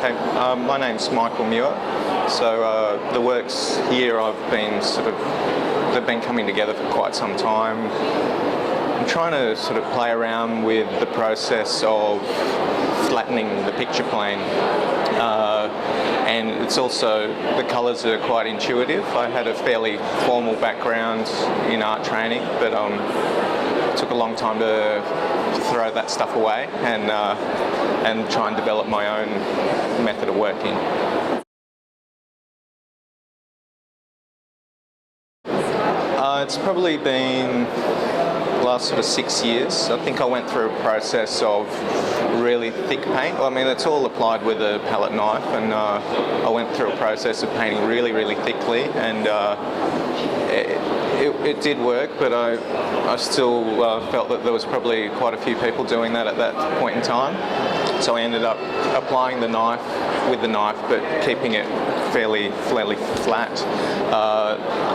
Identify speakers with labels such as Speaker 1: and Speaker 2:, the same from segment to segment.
Speaker 1: Okay, my name's Michael Muir. So the works here they've been coming together for quite some time. I'm trying to sort of play around with the process of flattening the picture plane. And it's also, the colours are quite intuitive. I had a fairly formal background in art training, but it took a long time to throw that stuff away and try and develop my own method of working. It's probably been the last sort of 6 years. I think I went through a process of really thick paint. I mean, it's all applied with a palette knife, and I went through a process of painting really, really thickly, and it did work, but I still felt that there was probably quite a few people doing that at that point in time. So I ended up applying the knife with the knife, but keeping it fairly flat.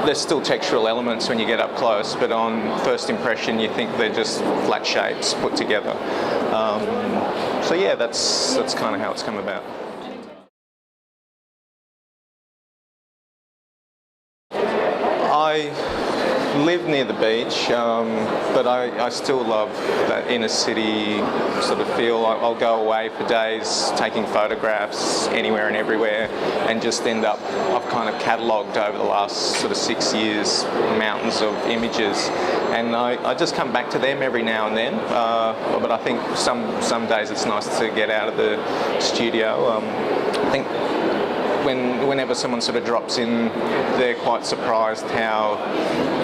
Speaker 1: There's still textural elements when you get up close, but on first impression you think they're just flat shapes put together. So yeah, that's kind of how it's come about. I live near the beach, but I still love that inner city sort of feel. I'll go away for days taking photographs anywhere and everywhere, and just end up, I've kind of catalogued over the last sort of 6 years mountains of images, and I just come back to them every now and then, but I think some days it's nice to get out of the studio. I think whenever someone sort of drops in, they're quite surprised how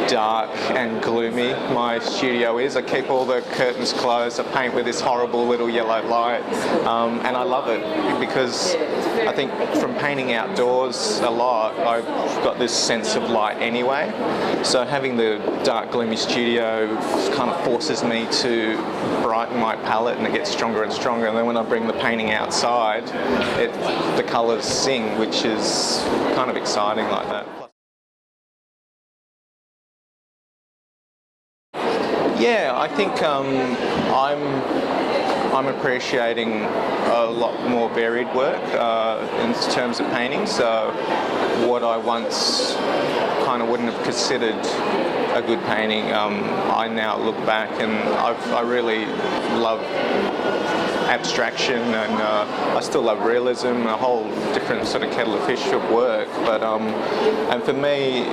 Speaker 1: dark and gloomy my studio is. I keep all the curtains closed, I paint with this horrible little yellow light, and I love it because I think from painting outdoors a lot, I've got this sense of light anyway. So having the dark, gloomy studio kind of forces me to brighten my palette, and it gets stronger and stronger. And then when I bring the painting outside, the colours sing, which is kind of exciting like that. Yeah, I think I'm appreciating a lot more varied work in terms of painting. So what I once kind of wouldn't have considered a good painting, I now look back and I really love abstraction, and I still love realism, a whole different sort of kettle of fish of work. But and for me,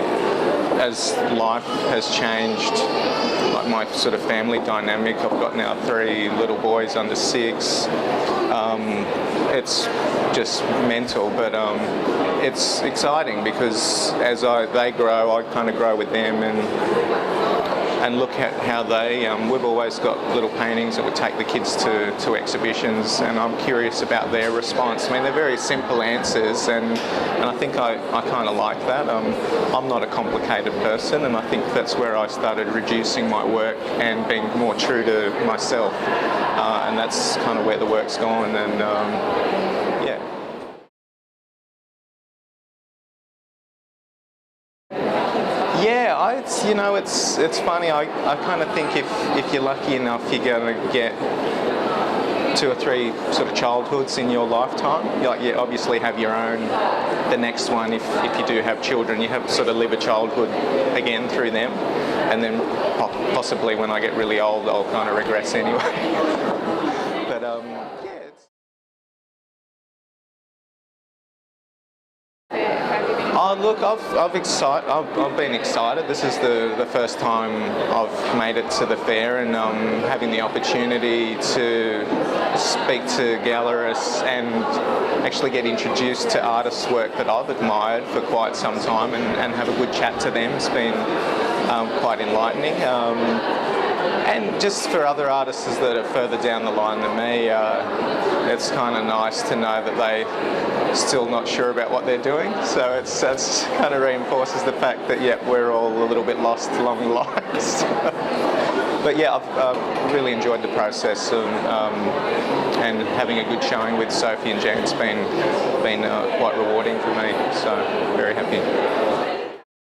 Speaker 1: as life has changed, like my sort of family dynamic, I've got now 3 little boys under 6. It's just mental, but it's exciting because as they grow, I kind of grow with them and look at how they, we've always got little paintings that we take the kids to exhibitions, and I'm curious about their response. I mean, they're very simple answers, and I think I kind of like that. I'm not a complicated person, and I think that's where I started reducing my work and being more true to myself, and that's kind of where the work's gone, and yeah. Yeah, it's funny. I kind of think if you're lucky enough, you're going to get 2 or 3 sort of childhoods in your lifetime. You obviously have your own, the next one, if you do have children, you have to sort of live a childhood again through them, and then possibly when I get really old, I'll kind of regress anyway. But yeah. Oh, look, I've been excited. This is the first time I've made it to the fair, and having the opportunity to speak to gallerists and actually get introduced to artists' work that I've admired for quite some time, and have a good chat to them has been quite enlightening. And just for other artists that are further down the line than me, it's kind of nice to know that they're still not sure about what they're doing. So that's kind of reinforces the fact that, yeah, we're all a little bit lost along the lines. But yeah, I've really enjoyed the process of, and having a good showing with Sophie and Jan's been quite rewarding for me. So very happy.